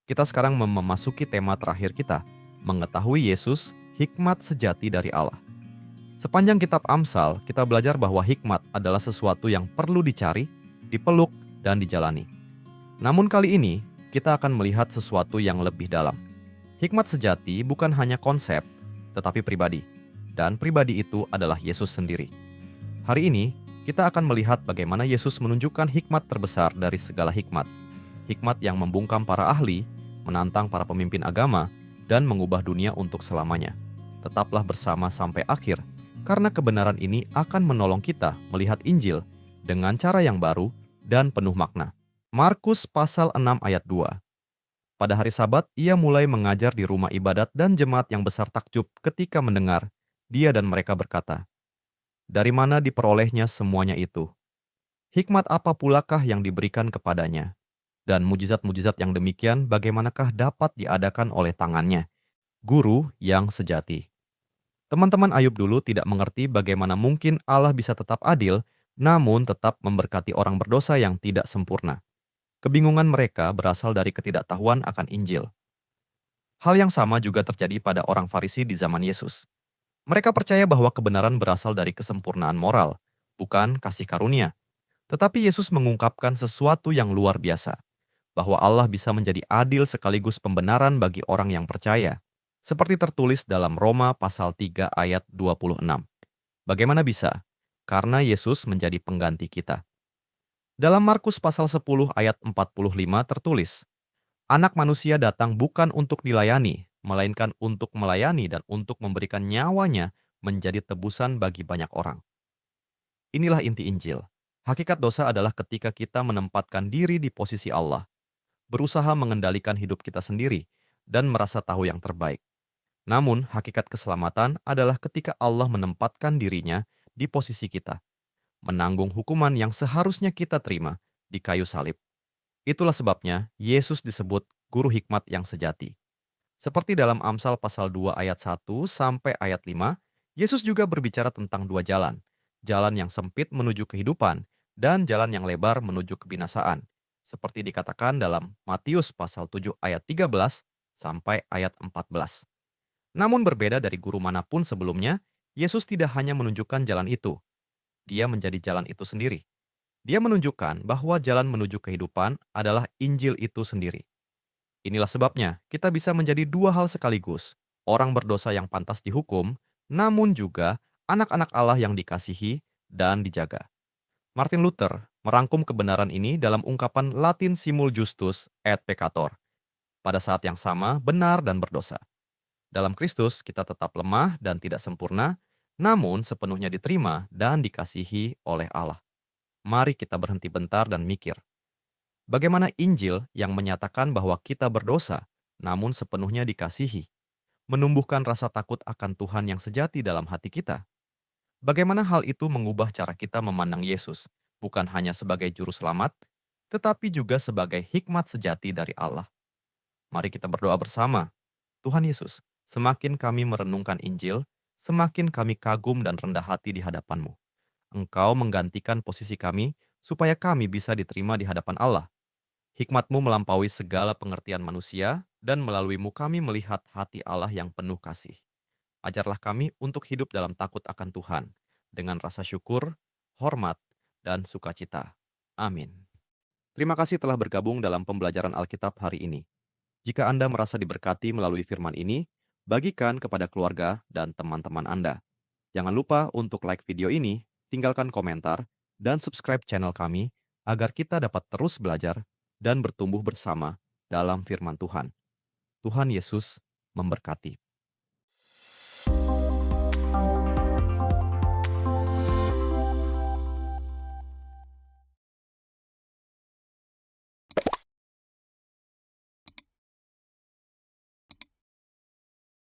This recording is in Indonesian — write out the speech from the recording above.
Kita sekarang memasuki tema terakhir kita, mengetahui Yesus, hikmat sejati dari Allah. Sepanjang kitab Amsal, kita belajar bahwa hikmat adalah sesuatu yang perlu dicari, dipeluk, dan dijalani. Namun kali ini, kita akan melihat sesuatu yang lebih dalam. Hikmat sejati bukan hanya konsep, tetapi pribadi. Dan pribadi itu adalah Yesus sendiri. Hari ini, kita akan melihat bagaimana Yesus menunjukkan hikmat terbesar dari segala hikmat. Hikmat yang membungkam para ahli, menantang para pemimpin agama, dan mengubah dunia untuk selamanya. Tetaplah bersama sampai akhir, karena kebenaran ini akan menolong kita melihat Injil dengan cara yang baru dan penuh makna. Markus pasal 6 ayat 2. Pada hari Sabat, ia mulai mengajar di rumah ibadat dan jemaat yang besar takjub ketika mendengar. Dia dan mereka berkata, "Dari mana diperolehnya semuanya itu? Hikmat apa pulakah yang diberikan kepadanya? Dan mujizat-mujizat yang demikian bagaimanakah dapat diadakan oleh tangannya?" Guru yang sejati. Teman-teman Ayub dulu tidak mengerti bagaimana mungkin Allah bisa tetap adil, namun tetap memberkati orang berdosa yang tidak sempurna. Kebingungan mereka berasal dari ketidaktahuan akan Injil. Hal yang sama juga terjadi pada orang Farisi di zaman Yesus. Mereka percaya bahwa kebenaran berasal dari kesempurnaan moral, bukan kasih karunia. Tetapi Yesus mengungkapkan sesuatu yang luar biasa, bahwa Allah bisa menjadi adil sekaligus pembenaran bagi orang yang percaya. Seperti tertulis dalam Roma pasal 3 ayat 26. Bagaimana bisa? Karena Yesus menjadi pengganti kita. Dalam Markus pasal 10 ayat 45 tertulis, Anak manusia datang bukan untuk dilayani, melainkan untuk melayani dan untuk memberikan nyawanya menjadi tebusan bagi banyak orang. Inilah inti Injil. Hakikat dosa adalah ketika kita menempatkan diri di posisi Allah, berusaha mengendalikan hidup kita sendiri, dan merasa tahu yang terbaik. Namun, hakikat keselamatan adalah ketika Allah menempatkan dirinya di posisi kita, menanggung hukuman yang seharusnya kita terima di kayu salib. Itulah sebabnya Yesus disebut guru hikmat yang sejati. Seperti dalam Amsal pasal 2 ayat 1 sampai ayat 5, Yesus juga berbicara tentang dua jalan. Jalan yang sempit menuju kehidupan dan jalan yang lebar menuju kebinasaan. Seperti dikatakan dalam Matius pasal 7 ayat 13 sampai ayat 14. Namun berbeda dari guru manapun sebelumnya, Yesus tidak hanya menunjukkan jalan itu. Dia menjadi jalan itu sendiri. Dia menunjukkan bahwa jalan menuju kehidupan adalah Injil itu sendiri. Inilah sebabnya kita bisa menjadi dua hal sekaligus. Orang berdosa yang pantas dihukum, namun juga anak-anak Allah yang dikasihi dan dijaga. Martin Luther merangkum kebenaran ini dalam ungkapan Latin simul justus et peccator. Pada saat yang sama, benar dan berdosa. Dalam Kristus, kita tetap lemah dan tidak sempurna, namun sepenuhnya diterima dan dikasihi oleh Allah. Mari kita berhenti bentar dan mikir. Bagaimana Injil yang menyatakan bahwa kita berdosa, namun sepenuhnya dikasihi, menumbuhkan rasa takut akan Tuhan yang sejati dalam hati kita? Bagaimana hal itu mengubah cara kita memandang Yesus, bukan hanya sebagai juru selamat, tetapi juga sebagai hikmat sejati dari Allah? Mari kita berdoa bersama. Tuhan Yesus, semakin kami merenungkan Injil, semakin kami kagum dan rendah hati di hadapan-Mu. Engkau menggantikan posisi kami supaya kami bisa diterima di hadapan Allah. Hikmat-Mu melampaui segala pengertian manusia, dan melalui-Mu kami melihat hati Allah yang penuh kasih. Ajarlah kami untuk hidup dalam takut akan Tuhan, dengan rasa syukur, hormat, dan sukacita. Amin. Terima kasih telah bergabung dalam pembelajaran Alkitab hari ini. Jika Anda merasa diberkati melalui firman ini, bagikan kepada keluarga dan teman-teman Anda. Jangan lupa untuk like video ini, tinggalkan komentar, dan subscribe channel kami agar kita dapat terus belajar dan bertumbuh bersama dalam firman Tuhan. Tuhan Yesus memberkati.